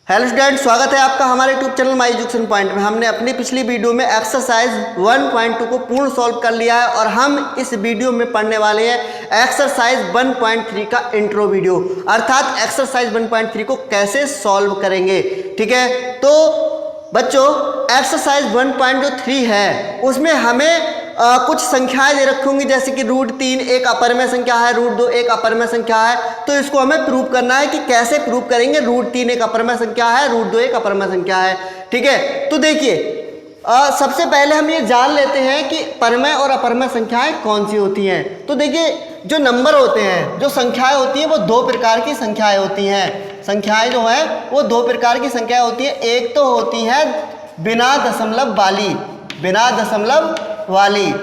Hello student, स्वागत है आपका हमारे YouTube channel my education point में। हमने अपनी पिछली वीडियो में एक्सरसाइज 1.2 को पूर्ण सॉल्व कर लिया है और हम इस वीडियो में पढ़ने वाले हैं एक्सरसाइज 1.3 का इंट्रो वीडियो, अर्थात एक्सरसाइज 1.3 को कैसे सॉल्व करेंगे। ठीक है, तो बच्चों एक्सरसाइज 1.3 है, उसमें हमें कुछ संख्याएं दे रखी होंगी, जैसे कि √3 एक अपरमय संख्या है, √2 एक अपरमय संख्या है। तो इसको हमें प्रूव करना है कि कैसे प्रूव करेंगे। √3 एक अपरमय संख्या है, √2 एक अपरमय संख्या है। ठीक है, तो देखिए सबसे पहले हम ये जान लेते हैं कि परमय और अपरमय संख्याएं कौन सी होती हैं। तो देखिए जो नंबर होते हैं, जो संख्याएं होती हैं, वो दो प्रकार की संख्याएं होती हैं। संख्याएं जो है वो दो प्रकार की संख्याएं होती है। एक तो होती है बिना दशमलव वाली, बिना दशमलव वाली,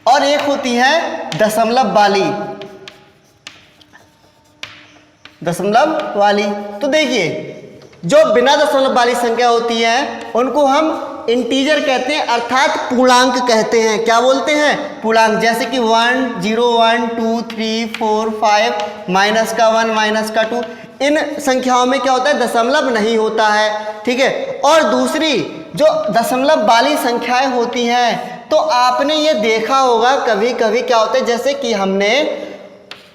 और एक होती है दशमलव वाली, दशमलव वाली। तो देखिए जो बिना दशमलव वाली संख्या होती है उनको हम इंटीजर कहते हैं, अर्थात पूर्णांक कहते हैं। क्या बोलते हैं? पूर्णांक। जैसे कि 1, 0, 1, 2, 3, 4, 5, माइनस का 1, माइनस का 2। इन संख्याओं में क्या होता है? दशमलव नहीं होता है। ठीक है, और दूसरी जो दशमलव वाली संख्याएं होती हैं, तो आपने ये देखा होगा कभी कभी क्या होता है, जैसे कि हमने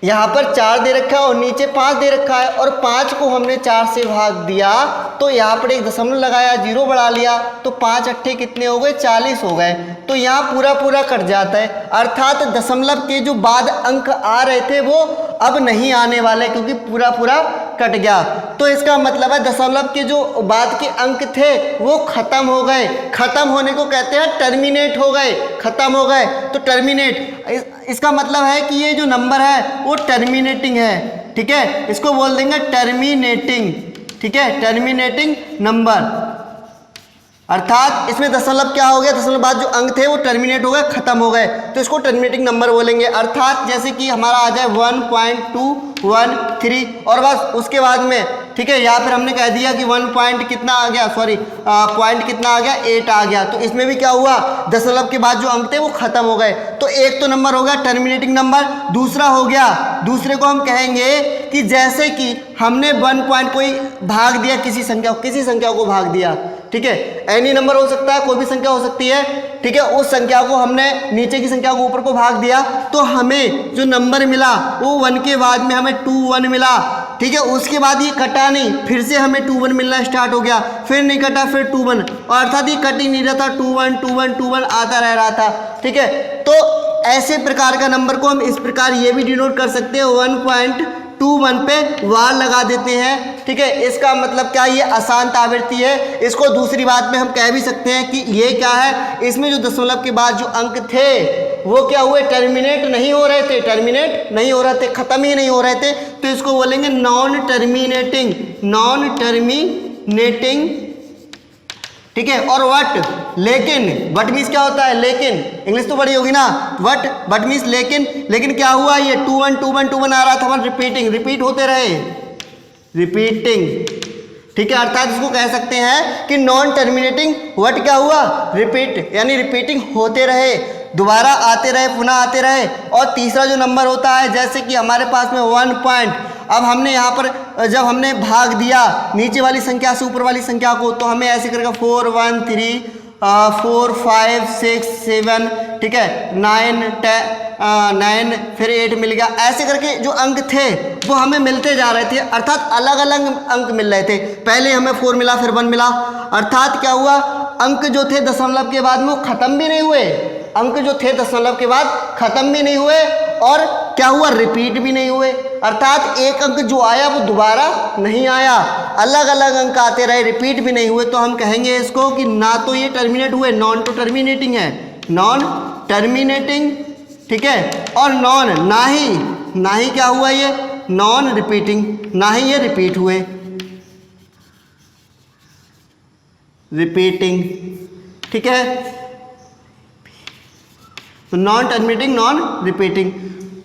यहाँ पर 4 दे रखा है और नीचे 5 दे रखा है, और 5 को हमने 4 से भाग दिया तो यहाँ पर एक दशमलव लगाया, 0 बढ़ा लिया, तो 5 अट्ठे कितने हो गए? 40 हो गए। तो यहाँ पूरा पूरा कट जाता है, अर्थात दशमलव के जो बाद अंक आ रहे थे वो अब नहीं आने वाले, क्योंकि पूरा पूरा कट गया। तो इसका मतलब है दशमलव के जो बाद के अंक थे वो खत्म हो गए। खत्म होने को कहते हैं टर्मिनेट हो गए, खत्म हो गए। तो टर्मिनेट, इसका मतलब है कि ये जो नंबर है वो टर्मिनेटिंग है। ठीक है, इसको बोल देंगे टर्मिनेटिंग। ठीक है, टर्मिनेटिंग नंबर, अर्थात इसमें दशमलव क्या हो गया? दशमलव बाद जो अंक थे वो टर्मिनेट हो गए, खत्म हो गए, तो इसको टर्मिनेटिंग नंबर बोलेंगे। अर्थात जैसे कि हमारा आ जाए 1.213 और बस उसके बाद में, ठीक है, या फिर हमने कह दिया कि 1 पॉइंट कितना आ गया, सॉरी पॉइंट कितना आ गया? 8 आ गया। तो इसमें भी क्या हुआ? दशमलव के बाद जो अंक थे वो खत्म हो गए। तो एक तो नंबर हो गया टर्मिनेटिंग नंबर। दूसरा हो गया, दूसरे को हम कहेंगे कि जैसे कि हमने 1 पॉइंट कोई भाग दिया, किसी संख्या को भाग दिया। ठीक है, एनी नंबर हो सकता है, कोई भी संख्या हो सकती है। ठीक है, उस संख्या को हमने नीचे की संख्या को ऊपर को भाग दिया तो हमें जो नंबर मिला वो 1 के बाद में हमें 2 1 मिला। ठीक है, उसके बाद ये कटा नहीं, फिर से हमें 2 1 मिलना स्टार्ट हो गया, फिर नहीं कटा, फिर 2 1, और अर्थात ये कट ही नहीं रहा था, 2 1 2 1 2 1 आता रह रहा था। ठीक है, तो ऐसे प्रकार का नंबर को हम इस प्रकार ये भी डिनोट कर सकते हैं, 1.21 पे वार लगा देते हैं। ठीक है, इसका मतलब क्या? ये अशांत आवृत्ति है। इसको दूसरी बात में हम कह भी सकते हैं कि ये क्या है, इसमें जो दशमलव के बाद जो अंक थे वो क्या हुए? टर्मिनेट नहीं हो रहे थे, टर्मिनेट नहीं हो रहे थे, खत्म ही नहीं हो रहे थे। तो इसको बोलेंगे नॉन टर्मिनेटिंग, नॉन टर्मिनेटिंग। ठीक है, और वट, लेकिन, वट मीन्स क्या होता है? लेकिन, इंग्लिश तो बड़ी होगी ना, वट मीन्स लेकिन। लेकिन क्या हुआ? ये 2 1 2 1 2 1 आ रहा था, रिपीटिंग, रिपीट होते रहे, रिपीटिंग। ठीक है, अर्थात इसको कह सकते हैं कि नॉन टर्मिनेटिंग वट क्या हुआ? रिपीट, यानी रिपीटिंग होते रहे, दोबारा आते रहे, पुनः आते रहे। और तीसरा जो नंबर होता है, जैसे कि हमारे पास में 1 पॉइंट, अब हमने यहाँ पर जब हमने भाग दिया नीचे वाली संख्या से ऊपर वाली संख्या को, तो हमें ऐसे करके 4 1 3 4 5 6 7, ठीक है, 9 10 फिर 8 मिल गया। ऐसे करके जो अंक थे वो हमें मिलते जा रहे थे, अर्थात अलग अलग अंक मिल रहे थे। पहले हमें 4 मिला, फिर 1 मिला, अर्थात क्या हुआ? अंक जो थे दशमलव के बाद में वो खत्म भी नहीं हुए, अंक जो थे दशमलव के बाद खत्म भी नहीं हुए, और क्या हुआ? रिपीट भी नहीं हुए। अर्थात एक अंक जो आया वो दोबारा नहीं आया, अलग अलग अंक आते रहे, रिपीट भी नहीं हुए। तो हम कहेंगे इसको कि ना तो ये टर्मिनेट हुए, नॉन तो टर्मिनेटिंग है, नॉन टर्मिनेटिंग। ठीक है, और नॉन, ना ही क्या हुआ? ये नॉन रिपीटिंग, ना ही ये रिपीट हुए, रिपीटिंग। ठीक है, तो नॉन टर्मिनेटिंग, नॉन रिपीटिंग।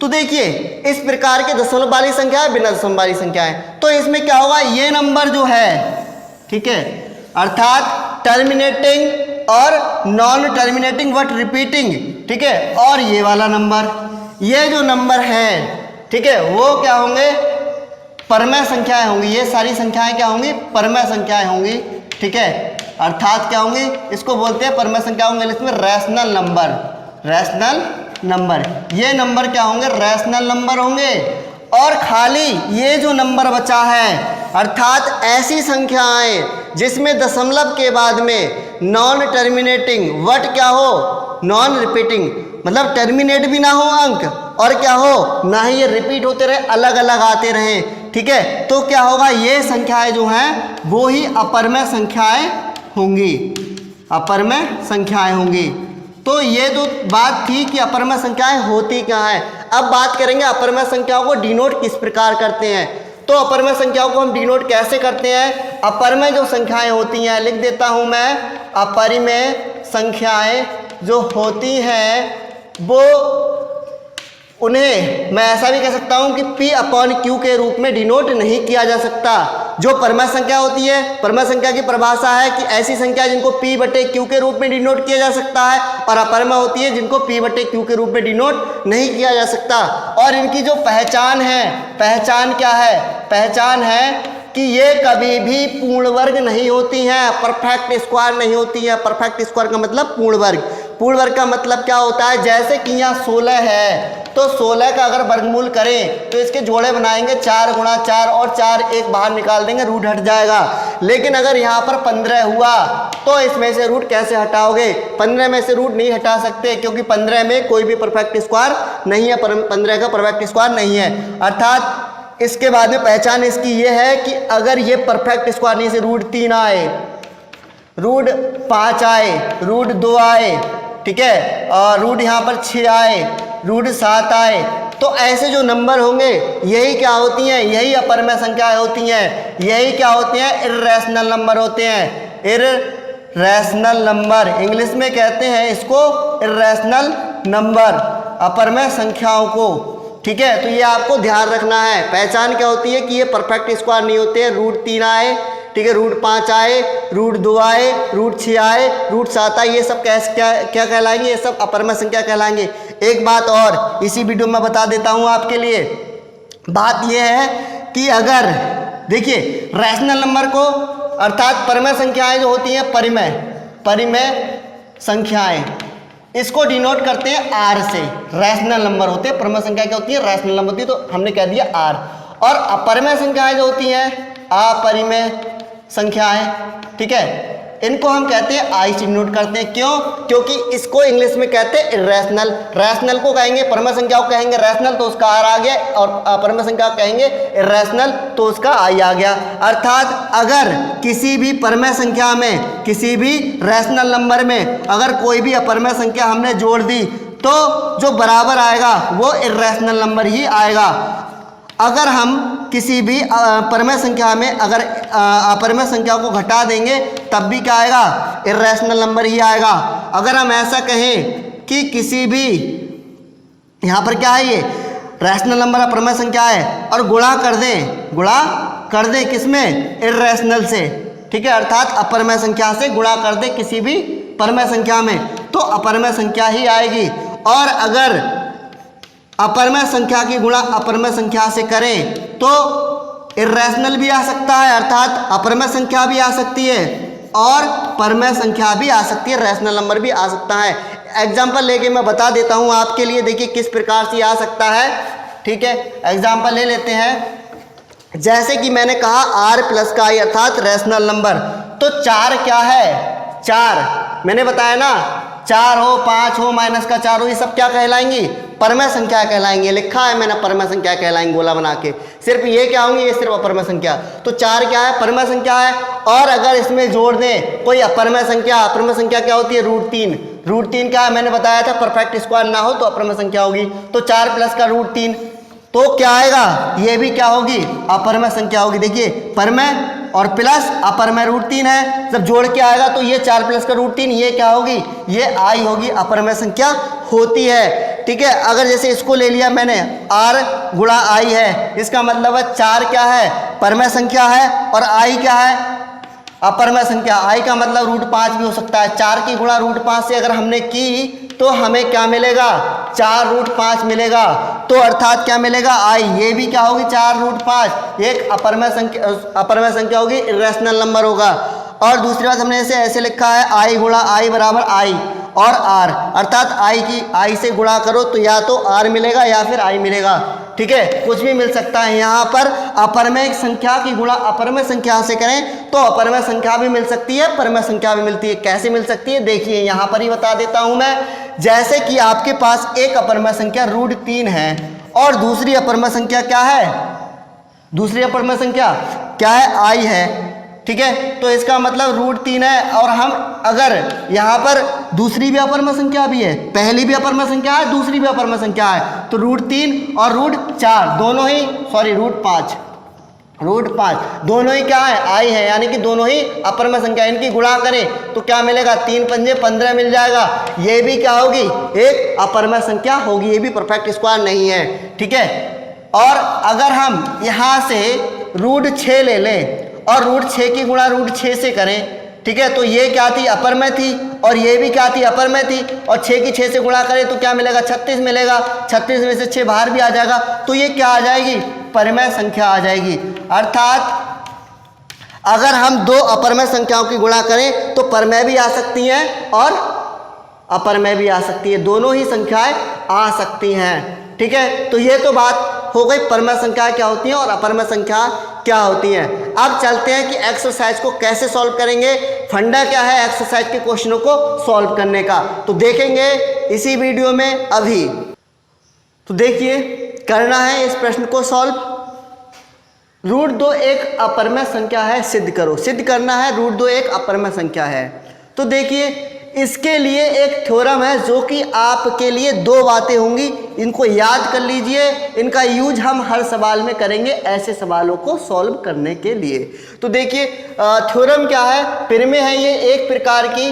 तो देखिए इस प्रकार के दशमलव वाली संख्या है, बिना दशमलव वाली संख्या है। तो इसमें क्या होगा? ये नंबर जो है, ठीक है, अर्थात टर्मिनेटिंग और नॉन टर्मिनेटिंग बट रिपीटिंग। ठीक है, और ये वाला नंबर, ये जो नंबर है, ठीक है, वो क्या होंगे? परमय संख्याएं होंगी, ये सारी संख्याएं क्या होंगी, परमय संख्याएं होंगी, ठीक है। अर्थात क्या होंगी, इसको बोलते हैं परमय संख्या होंगे इंग्लिश में रैशनल नंबर, रैशनल नंबर। ये नंबर क्या होंगे, रैशनल नंबर होंगे। और खाली ये जो नंबर बचा है, अर्थात ऐसी संख्याएं जिसमें दशमलव के बाद में नॉन टर्मिनेटिंग वर्ड क्या हो, नॉन रिपीटिंग, मतलब टर्मिनेट भी ना हो अंक और क्या हो ना ही ये रिपीट होते रहे, अलग अलग आते रहे, ठीक है। तो क्या होगा, ये संख्याएं जो हैं वो ही अपरमय संख्याएं होंगी, अपरमय संख्याएं होंगी। तो ये तो बात थी कि अपरमय संख्याएं होती क्या है। अब बात करेंगे अपरमय संख्याओं को डिनोट किस प्रकार करते हैं। तो अपरमय संख्याओं को हम डिनोट कैसे करते हैं। अपरमय जो संख्याएं होती हैं, लिख देता हूं मैं, अपरिमेय संख्याएं जो होती हैं वो, उन्हें मैं ऐसा भी कह सकता हूं कि P/Q के रूप में डिनोट नहीं किया जा सकता। जो परमय संख्या होती है, परमय संख्या की परिभाषा है कि ऐसी संख्या जिनको P/Q के रूप में डिनोट किया जा सकता है, और अपरमय होती है जिनको P/Q के रूप में डिनोट नहीं किया जा सकता। और इनकी जो पहचान है, पहचान क्या है, पहचान है कि ये कभी भी पूर्ण वर्ग नहीं होती हैं, परफेक्ट स्क्वायर नहीं होती हैं। परफेक्ट स्क्वायर का मतलब पूर्ण वर्ग। पूर्ण वर्ग का मतलब क्या होता है, जैसे कि यहाँ 16 है तो 16 का अगर वर्गमूल करें तो इसके जोड़े बनाएंगे 4 गुणा 4 और 4 एक बाहर निकाल देंगे, रूट हट जाएगा। लेकिन अगर यहाँ पर 15 हुआ तो इसमें से रूट कैसे हटाओगे, 15 में से रूट नहीं हटा सकते क्योंकि 15 में कोई भी परफेक्ट स्क्वायर नहीं है, 15 का परफेक्ट स्क्वायर नहीं है। अर्थात इसके बाद में पहचान इसकी ये है कि अगर ये परफेक्ट स्क्वायर नहीं से रूट 3 आए, रूट 5 आए, रूट 2 आए, ठीक है, और रूट यहाँ पर 6 आए, रूट 7 आए, तो ऐसे जो नंबर होंगे यही क्या होती हैं, यही अपरमय संख्याएं होती हैं। यही क्या होते हैं, इर्रेशनल नंबर होते हैं। इर्रेशनल नंबर इंग्लिश में कहते हैं इसको इर्रेशनल नंबर, अपरमय संख्याओं को, ठीक है। तो ये आपको ध्यान रखना है। पहचान क्या होती है कि ये परफेक्ट स्क्वायर नहीं होते हैं। रूट 3 आए, ठीक है, रूट 5 आए, रूट 2 आए, रूट 6 आए, रूट 7 आए, ये सब क्या कहलाएंगे, ये सब अपरमय संख्या कहलाएंगे। एक बात और इसी वीडियो में बता देता हूँ आपके लिए, बात यह है कि अगर देखिए रैशनल नंबर को, अर्थात परमय संख्याएं जो होती हैं, परिमेय संख्याएं, इसको डिनोट करते हैं आर से। रैशनल नंबर होते हैं, परमय संख्या क्या होती है, रैशनल नंबर होती है, तो हमने कह दिया आर। और अपरमय संख्याएं जो होती हैं, अपरिमेय संख्याएं, ठीक है, इनको हम कहते हैं आई से डिनोट करते हैं। क्यों, क्योंकि इसको इंग्लिश में कहते हैं इर्रेशनल। रैशनल को कहेंगे, परमय संख्या को कहेंगे रैशनल तो उसका आर आ गया, और अपरमय संख्या को कहेंगे इर्रेशनल तो उसका आई आ गया। अर्थात अगर किसी भी परमय संख्या में, किसी भी रैशनल नंबर में अगर कोई भी अपरमय संख्या हमने जोड़ दी तो जो बराबर आएगा वो इर्रेशनल नंबर ही आएगा। अगर हम किसी भी परमय संख्या में अगर अपरमय संख्या को घटा देंगे तब भी क्या आएगा, इर्रेशनल नंबर ही आएगा। अगर हम ऐसा कहें कि किसी भी, यहाँ पर क्या है, ये रैशनल नंबर अपरमय संख्या है और गुणा कर दें किसमें, इर्रेशनल से, ठीक है, अर्थात अपरमय संख्या से गुणा कर दे किसी भी परमय संख्या में तो अपरमय संख्या ही आएगी। और अगर अपरमय संख्या की गुणा अपरमय संख्या से करें तो इर्रेशनल भी आ सकता है, अर्थात अपरमय संख्या भी आ सकती है और परमय संख्या भी आ सकती है, रैशनल नंबर भी आ सकता है। एग्जाम्पल लेके मैं बता देता हूँ आपके लिए, देखिए किस प्रकार से आ सकता है, ठीक है। एग्जाम्पल ले लेते हैं, जैसे कि मैंने कहा आर प्लस का आई अर्थात रैशनल नंबर। तो 4 क्या है, 4 मैंने बताया ना, 4 हो, 5 हो, माइनस का 4 हो, ये सब क्या कहलाएंगी, परमय संख्या कहलाएंगे। लिखा है मैंने परमय संख्या कहलाएंगे गोला बना के, सिर्फ ये क्या होंगी, ये सिर्फ अपरमय संख्या। तो 4 क्या है, परमय संख्या है। और अगर इसमें जोड़ दें कोई अपरमय संख्या, अपरमय संख्या क्या होती है, रूट 3। रूट 3 क्या है, मैंने बताया था परफेक्ट स्क्वायर ना हो तो अपरमय संख्या होगी। तो 4 प्लस का रूट 3 तो क्या आएगा, ये भी क्या होगी, अपरमय संख्या होगी। देखिए परमय और प्लस अपरमय रूट 3 है, जब जोड़ के आएगा तो ये 4 प्लस का रूट 3, ये क्या होगी, ये आई होगी, अपरमय संख्या होती है, ठीक है। अगर जैसे इसको ले लिया मैंने, आर गुणा आई है, इसका मतलब है 4 क्या है, परमय संख्या है, और आई क्या है, अपरमय संख्या। आई का मतलब रूट 5 भी हो सकता है। 4 की गुणा रूट 5 से अगर हमने की तो हमें क्या मिलेगा, 4√5 मिलेगा। तो अर्थात क्या मिलेगा, आई, ये भी क्या होगी 4√5, एक अपरमय संख्या होगी, इरेशनल नंबर होगा। और दूसरी बात हमने ऐसे लिखा है आई गुणा आई बराबर आई और आर, अर्थात आई से गुणा करो तो या तो आर मिलेगा या फिर आई मिलेगा, ठीक है, कुछ भी मिल सकता है। यहाँ पर अपरमेय संख्या की गुणा अपरमेय संख्या से करें तो अपरमेय संख्या भी मिल सकती है, परमेय संख्या भी मिलती है। कैसे मिल सकती है, देखिए यहाँ पर ही बता देता हूँ मैं। जैसे कि आपके पास एक अपरमेय संख्या √3 है और दूसरी अपरमेय संख्या क्या है, दूसरी अपरमेय संख्या क्या है, आई है, ठीक है। तो इसका मतलब √3 है और हम अगर यहाँ पर दूसरी भी अपरमेय संख्या भी है, पहली भी अपरमेय संख्या है, दूसरी भी अपरमेय संख्या है, तो √3 और √4 दोनों ही, सॉरी √5 दोनों ही क्या है, आई है, यानी कि दोनों ही अपरमेय संख्या, इनकी गुणा करें तो क्या मिलेगा, 3 पंजे 15 मिल जाएगा। ये भी क्या होगी, एक अपरमेय संख्या होगी, ये भी परफेक्ट स्क्वायर नहीं है, ठीक है। और अगर हम यहाँ से √6 ले लें और √6 की गुणा √6 से करें, ठीक है, तो ये क्या थी, अपरमेय थी, और ये भी क्या थी, अपरमेय थी, और 6 की 6 से गुणा करें तो क्या मिलेगा, 36 मिलेगा। 36 में से 6 बाहर भी आ जाएगा तो ये क्या आ जाएगी, परमेय संख्या आ जाएगी। अर्थात अगर हम दो अपरमेय संख्याओं की गुणा करें तो परमेय भी आ सकती हैं और अपरमेय भी आ सकती है, दोनों ही संख्याएं आ सकती हैं, ठीक है। तो ये तो बात हो गई परमेय संख्या क्या होती है और अपरमेय संख्या क्या होती हैं। अब चलते हैं कि एक्सरसाइज को कैसे सॉल्व करेंगे, फंडा क्या है एक्सरसाइज के क्वेश्चनों को सॉल्व करने का, तो देखेंगे इसी वीडियो में अभी। तो देखिए करना है इस प्रश्न को सॉल्व। √2 एक अपरमेय संख्या है, सिद्ध करो, सिद्ध करना है √2 एक अपरमेय संख्या है। तो देखिए इसके लिए एक थ्योरम है जो कि आपके लिए दो बातें होंगी, इनको याद कर लीजिए, इनका यूज हम हर सवाल में करेंगे ऐसे सवालों को सॉल्व करने के लिए। तो देखिए थ्योरम क्या है, प्रमेय है ये एक प्रकार की,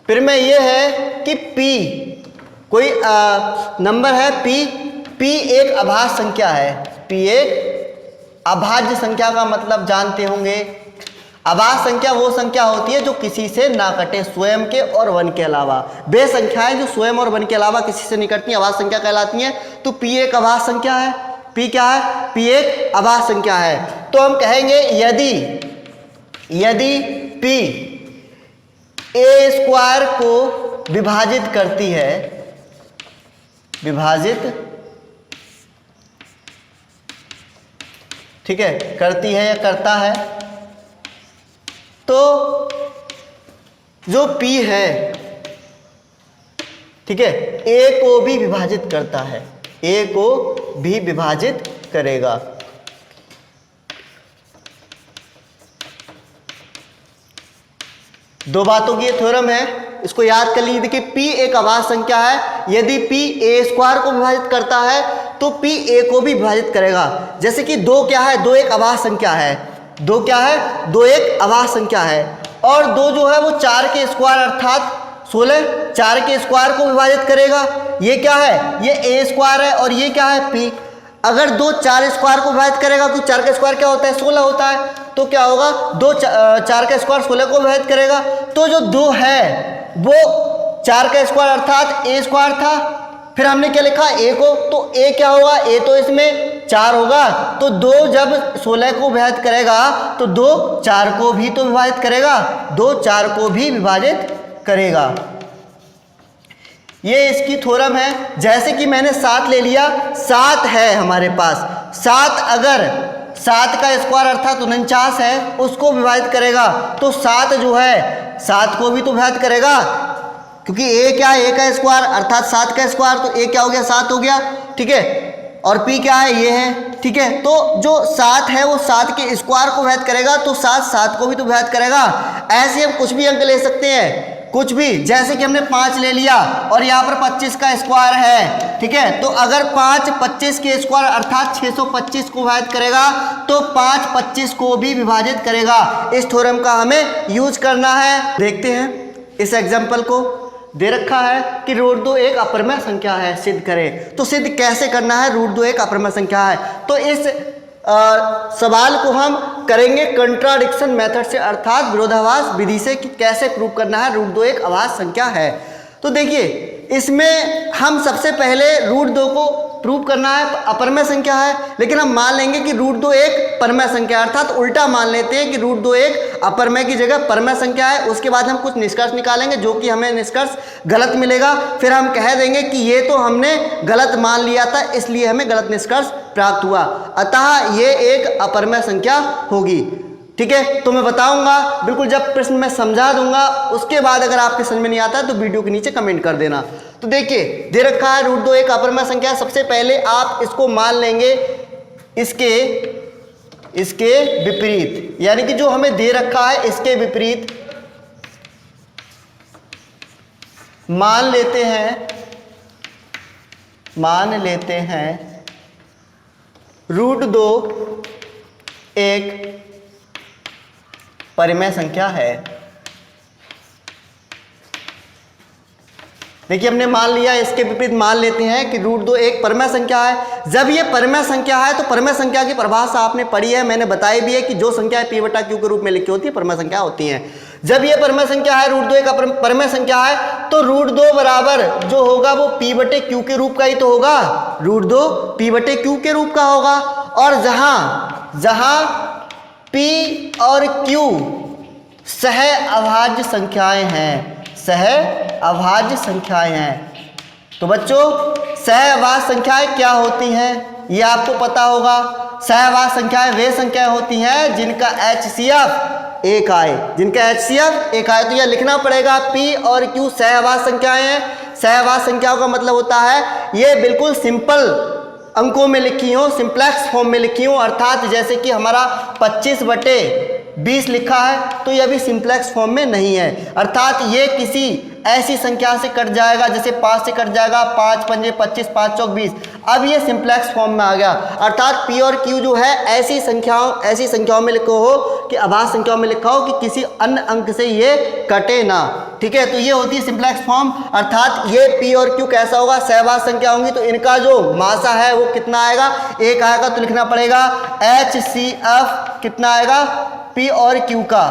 प्रमेय ये है कि P कोई नंबर है, P एक अभाज्य संख्या है, P एक अभाज्य संख्या का मतलब जानते होंगे। अभाज्य संख्या वो संख्या होती है जो किसी से ना कटे, स्वयं के और वन के अलावा। वे संख्याएं जो स्वयं और वन के अलावा किसी से नहीं कटती अभाज्य संख्या कहलाती हैं। तो P एक अभाज्य संख्या है, P क्या है, P एक अभाज्य संख्या है। तो हम कहेंगे यदि P a² को विभाजित करती है, विभाजित, ठीक है, करती है या करता है, तो जो P है, ठीक है, A को भी विभाजित करता है, A को भी विभाजित करेगा। दो बातों की ये थ्योरम है, इसको याद कर लीजिए कि P एक अभाज्य संख्या है, यदि P a² को विभाजित करता है तो P A को भी विभाजित करेगा। जैसे कि 2 क्या है, 2 एक अभाज्य संख्या है, 2 क्या है, 2 एक अभाज्य संख्या है, और 2 जो है वो 4 के स्क्वायर अर्थात 16, 4 के स्क्वायर को विभाजित करेगा। ये क्या है, ये a² है और ये क्या है, P। अगर 2 4 स्क्वायर को विभाजित करेगा तो 4 का स्क्वायर क्या होता है, 16 होता है, तो क्या होगा, 2 4 का स्क्वायर 16 को विभाजित करेगा। तो जो 2 है वो 4 का स्क्वायर अर्थात a² था, फिर हमने क्या लिखा, a को, तो a क्या होगा, a तो इसमें 4 होगा, तो 2 जब 16 को विभाजित करेगा तो 2 4 को भी तो विभाजित करेगा, 2 4 को भी विभाजित करेगा। ये इसकी थ्योरम है। जैसे कि मैंने 7 ले लिया, 7 है हमारे पास, 7 अगर 7 का स्क्वायर अर्थात 49 है, उसको विभाजित करेगा तो 7 जो है 7 को भी तो विभाजित करेगा, क्योंकि a क्या है, a का स्क्वायर अर्थात 7 का स्क्वायर, तो a क्या हो गया, 7 हो गया, ठीक है, और p क्या है, ये है, ठीक है। तो जो 7 है वो 7 के स्क्वायर को विभाजित करेगा, तो 7 7 को भी तो विभाजित करेगा। ऐसे हम कुछ भी अंक ले सकते हैं, कुछ भी, जैसे कि हमने 5 ले लिया और यहाँ पर 25 का स्क्वायर है, ठीक है, तो अगर 5 25 के स्क्वायर अर्थात 625 को विभाजित करेगा तो 5 25 को भी विभाजित करेगा। इस थ्योरम का हमें यूज करना है। देखते हैं इस एग्जाम्पल को, दे रखा है कि √2 एक अपरमेय संख्या है, सिद्ध करें। तो सिद्ध कैसे करना है, √2 एक अपरमेय संख्या है, तो इस सवाल को हम करेंगे कंट्राडिक्शन मेथड से, अर्थात विरोधाभास विधि से, कि कैसे प्रूव करना है √2 एक अभाज्य संख्या है। तो देखिए इसमें हम सबसे पहले √2 को प्रूव करना है, अपरमय संख्या है, लेकिन हम मान लेंगे कि √2 एक परमय संख्या, अर्थात उल्टा मान लेते हैं कि √2 एक अपरमय की जगह परमय संख्या है। उसके बाद हम कुछ निष्कर्ष निकालेंगे जो कि हमें निष्कर्ष गलत मिलेगा, फिर हम कह देंगे कि ये तो हमने गलत मान लिया था इसलिए हमें गलत निष्कर्ष प्राप्त हुआ, अतः ये एक अपरमय संख्या होगी। ठीक है, तो मैं बताऊंगा बिल्कुल जब प्रश्न में समझा दूंगा, उसके बाद अगर आपके समझ में नहीं आता तो वीडियो के नीचे कमेंट कर देना। तो देखिए दे रखा है √2 एक अपरमय संख्या, सबसे पहले आप इसको मान लेंगे इसके विपरीत, यानी कि जो हमें दे रखा है इसके विपरीत मान लेते हैं √2 एक परिमेय संख्या है। देखिए हमने मान लिया, इसके विपरीत मान लेते हैं कि √2 एक परमेय संख्या है। जब ये परमेय संख्या है तो परमेय संख्या की परिभाषा आपने पढ़ी है, मैंने बताई भी है कि जो संख्या P/Q के रूप में लिखी होती है परमेय संख्या होती है। जब ये परमेय संख्या है, √2 एक परमेय संख्या है, तो √2 बराबर जो होगा वो P/Q के रूप का ही तो होगा, √2 P/Q के रूप का होगा। और जहां P और Q सह अभाज्य संख्याएं हैं, सह अभाज्य संख्याएं हैं, तो बच्चों सह अभाज्य संख्याएं क्या होती हैं ये आपको पता होगा। सह अभाज्य संख्याएं वे संख्याएं होती हैं जिनका HCF 1 आए, जिनका HCF 1 आए। तो यह लिखना पड़ेगा P और Q सह अभाज्य संख्याएं हैं। सह अभाज्य संख्याओं का मतलब होता है ये बिल्कुल सिंपल अंकों में लिखी हो, सिंप्लेक्स फॉर्म में लिखी हो, अर्थात जैसे कि हमारा 25/20 लिखा है तो यह भी सिंप्लेक्स फॉर्म में नहीं है, अर्थात ये किसी ऐसी संख्या से कट जाएगा जैसे 5 से कट जाएगा, 5 पंजे 25, 5 चौक 20, अब ये सिंप्लेक्स फॉर्म में आ गया। अर्थात P और Q जो है ऐसी संख्याओं में लिखो हो कि अभाज्य संख्याओं में लिखा हो कि किसी अन्य अंक से ये कटे ना। ठीक है, तो ये होती है सिंप्लेक्स फॉर्म, अर्थात ये P और Q कैसा होगा, सहअभाज्य संख्या होंगी, तो इनका जो मासा है वो कितना आएगा, 1 आएगा। तो लिखना पड़ेगा HCF कितना आएगा, P और Q का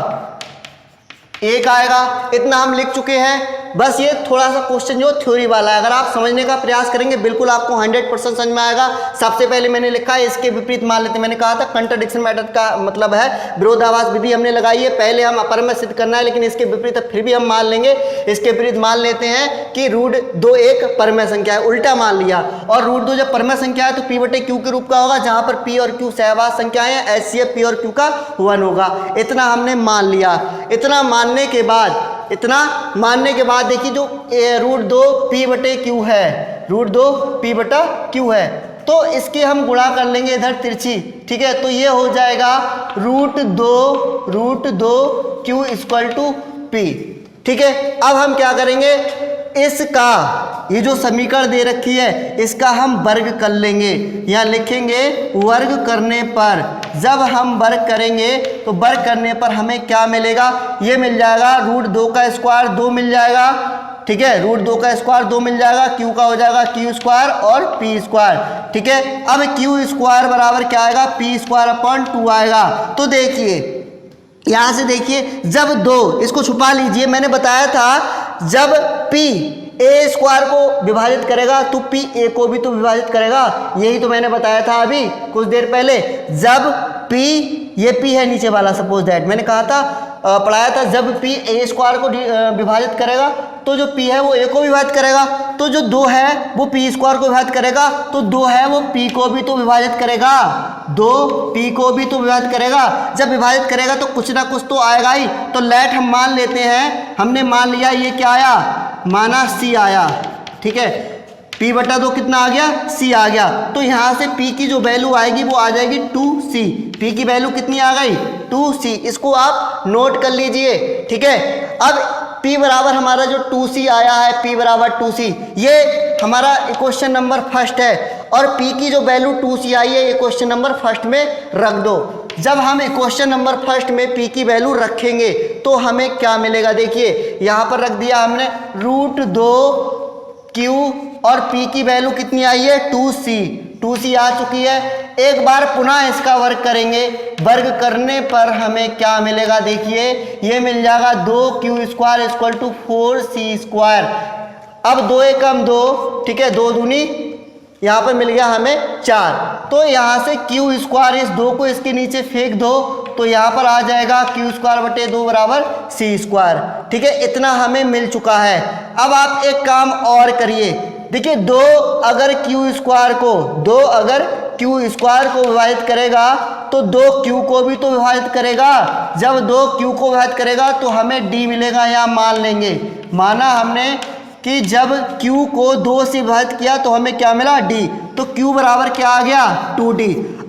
1 आएगा। इतना हम लिख चुके हैं। बस ये थोड़ा सा क्वेश्चन जो थ्योरी वाला है, अगर आप समझने का प्रयास करेंगे बिल्कुल आपको 100% समझ में आएगा। सबसे पहले मैंने लिखा है इसके विपरीत मान लेते, मैंने कहा था कंट्राडिक्शन मेथड का मतलब है विरोधाभास विधि हमने लगाई है। पहले हम अपरमय सिद्ध करना है लेकिन इसके विपरीत फिर भी हम मान लेंगे, इसके विपरीत मान लेते हैं कि √2 एक परमय संख्या है, उल्टा मान लिया। और √2 जब परमय संख्या है तो P/Q के रूप का होगा, जहां पर P और Q सहअभाज्य संख्याएं हैं, HCF P और Q का 1 होगा। इतना हमने मान लिया। इतना मानने के बाद देखिए जो √2 P/Q है, √2 P/Q है, तो इसके हम गुणा कर लेंगे इधर तिरछी। ठीक है, तो ये हो जाएगा √2 Q = P। ठीक है, अब हम क्या करेंगे, इसका ये जो समीकरण दे रखी है इसका हम वर्ग कर लेंगे, यहाँ लिखेंगे वर्ग करने पर, जब हम वर्ग करेंगे तो वर्ग करने पर हमें क्या मिलेगा, ये मिल जाएगा √2 का स्क्वायर 2 मिल जाएगा। ठीक है, √2 का स्क्वायर 2 मिल जाएगा, Q का हो जाएगा Q² और P²। ठीक है, अब Q² बराबर क्या आएगा, P²/2 आएगा। तो देखिए यहां से देखिए जब 2, इसको छुपा लीजिए, मैंने बताया था जब P A² को विभाजित करेगा तो P A को भी तो विभाजित करेगा, यही तो मैंने बताया था अभी कुछ देर पहले। जब P, ये P है नीचे वाला, सपोज दैट मैंने कहा था पढ़ाया था, जब P A² को विभाजित करेगा तो जो P है वो A को विभाजित करेगा, तो जो 2 है वो P² को विभाजित करेगा, तो 2 है वो P को भी तो विभाजित करेगा, 2 P को भी तो विभाजित करेगा। जब विभाजित करेगा तो कुछ ना कुछ तो आएगा ही। तो लेट हम मान लेते हैं, हमने मान लिया ये क्या आया, माना C आया। ठीक है, P/2 कितना आ गया, C आ गया। तो यहाँ से P की जो वैल्यू आएगी वो आ जाएगी 2C। P की वैल्यू कितनी आ गई, 2C। इसको आप नोट कर लीजिए। ठीक है, अब P बराबर हमारा जो 2C आया है, P बराबर 2C, ये हमारा क्वेश्चन नंबर 1 है, और P की जो वैल्यू 2C आई है ये क्वेश्चन नंबर 1 में रख दो। जब हम क्वेश्चन नंबर 1 में P की वैल्यू रखेंगे तो हमें क्या मिलेगा, देखिए यहाँ पर रख दिया हमने √2 Q और P की वैल्यू कितनी आई है, 2C आ चुकी है। एक बार पुनः इसका वर्ग करेंगे, वर्ग करने पर हमें क्या मिलेगा, देखिए ये मिल जाएगा 2Q² = 4C²। अब 2 एकम 2, ठीक है, 2 दूनी, यहाँ पर मिल गया हमें 4। तो यहाँ से क्यू स्क्वायर इस 2 को इसके नीचे फेंक दो तो यहाँ पर आ जाएगा क्यू स्क्वायर बटे 2 बराबर सी स्क्वायर। ठीक है, इतना हमें मिल चुका है। अब आप एक काम और करिए, देखिए 2 अगर क्यू स्क्वायर को विभाजित करेगा तो 2q को भी तो विभाजित करेगा। जब 2q को विभाजित करेगा तो हमें d मिलेगा, यहाँ मान लेंगे। माना हमने कि जब q को 2 से विभाजित किया तो हमें क्या मिला, d। तो q बराबर क्या आ गया, 2d।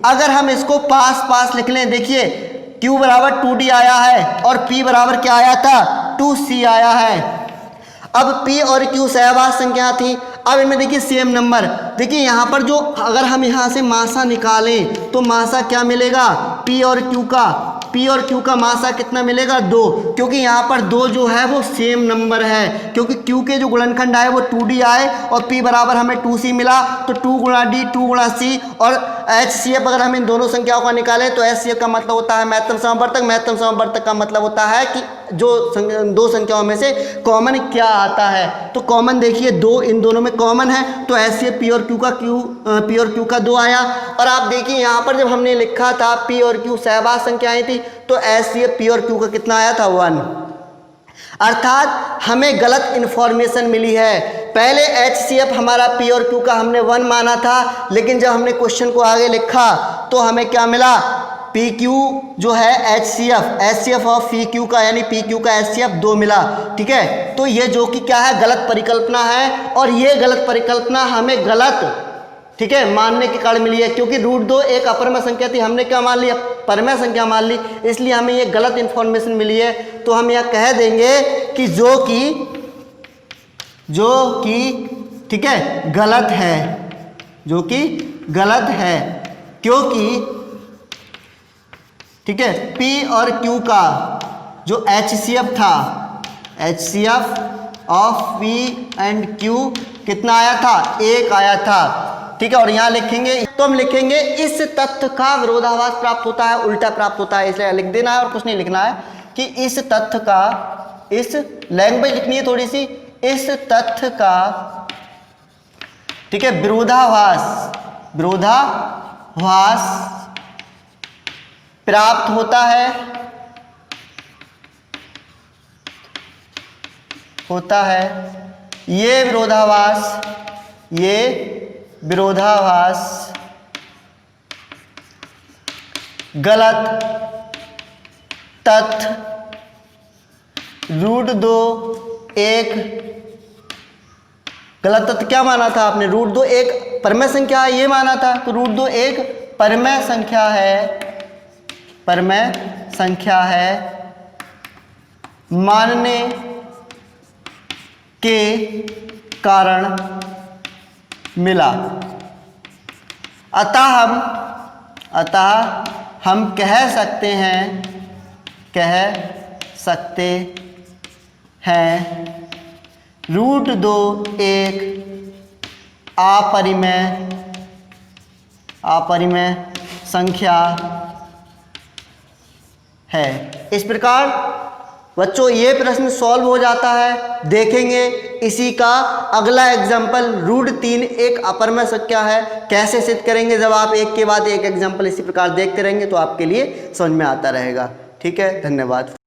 अगर हम इसको पास लिख लें, देखिए q बराबर 2d आया है और p बराबर क्या आया था, 2c आया है। अब p और q सहवास संख्या थी। अब इनमें देखिए सेम नंबर, देखिए यहाँ पर जो अगर हम यहाँ से मासा निकालें तो मासा क्या मिलेगा, p और q का मासा कितना मिलेगा, 2, क्योंकि यहाँ पर 2 जो है वो सेम नंबर है, क्योंकि q के जो गुणनखंड आए वो 2d आए और p बराबर हमें 2c मिला। तो 2 गुणा d 2 गुणा c और HCF अगर हम इन दोनों संख्याओं का निकालें तो HCF का मतलब होता है महत्तम समवर्तक। महत्तम समवर्तक का मतलब होता है कि जो 2 संख्याओं में से कॉमन क्या आता है। तो कॉमन देखिए 2 इन दोनों में कॉमन है, तो HCF P और Q का 2 आया। और आप देखिए यहाँ पर जब हमने लिखा था P और Q सहवास संख्याएं थी तो HCF P और Q का कितना आया था, 1। अर्थात हमें गलत इन्फॉर्मेशन मिली है। पहले HCF हमारा P और Q का हमने 1 माना था, लेकिन जब हमने क्वेश्चन को आगे लिखा तो हमें क्या मिला, PQ जो है HCF ऑफ PQ का यानी PQ का HCF 2 मिला। ठीक है, तो ये जो कि क्या है, गलत परिकल्पना है और ये गलत परिकल्पना हमें गलत, ठीक है, मानने के कारण मिली है, क्योंकि √2 एक अपरमय संख्या थी, हमने क्या मान लिया, परमय संख्या मान ली, इसलिए हमें ये गलत इन्फॉर्मेशन मिली है। तो हम यह कह देंगे कि जो कि ठीक है गलत है, जो कि गलत है, क्योंकि ठीक है P और Q का जो HCF था, HCF of P and Q कितना आया था, 1 आया था। ठीक है, और यहाँ लिखेंगे तो हम लिखेंगे इस तथ्य का विरोधाभास प्राप्त होता है, उल्टा प्राप्त होता है, इसलिए लिख देना है और कुछ नहीं लिखना है कि इस तथ्य का, इस लैंग्वेज लिखनी है थोड़ी सी, इस तथ्य का ठीक है विरोधाभास प्राप्त होता है। ये विरोधाभास गलत तथ्य √2 एक गलत तथ्य क्या माना था आपने, √2 एक परमय संख्या है ये माना था, तो √2 एक परमय संख्या है मानने के कारण मिला। अतः हम कह सकते हैं √2 एक अपरिमेय संख्या है। इस प्रकार बच्चों ये प्रश्न सॉल्व हो जाता है। देखेंगे इसी का अगला एग्जाम्पल, √3 एक अपरमय संख्या है, कैसे सिद्ध करेंगे। जब आप एक के बाद एक एग्जाम्पल इसी प्रकार देखते रहेंगे तो आपके लिए समझ में आता रहेगा। ठीक है, धन्यवाद।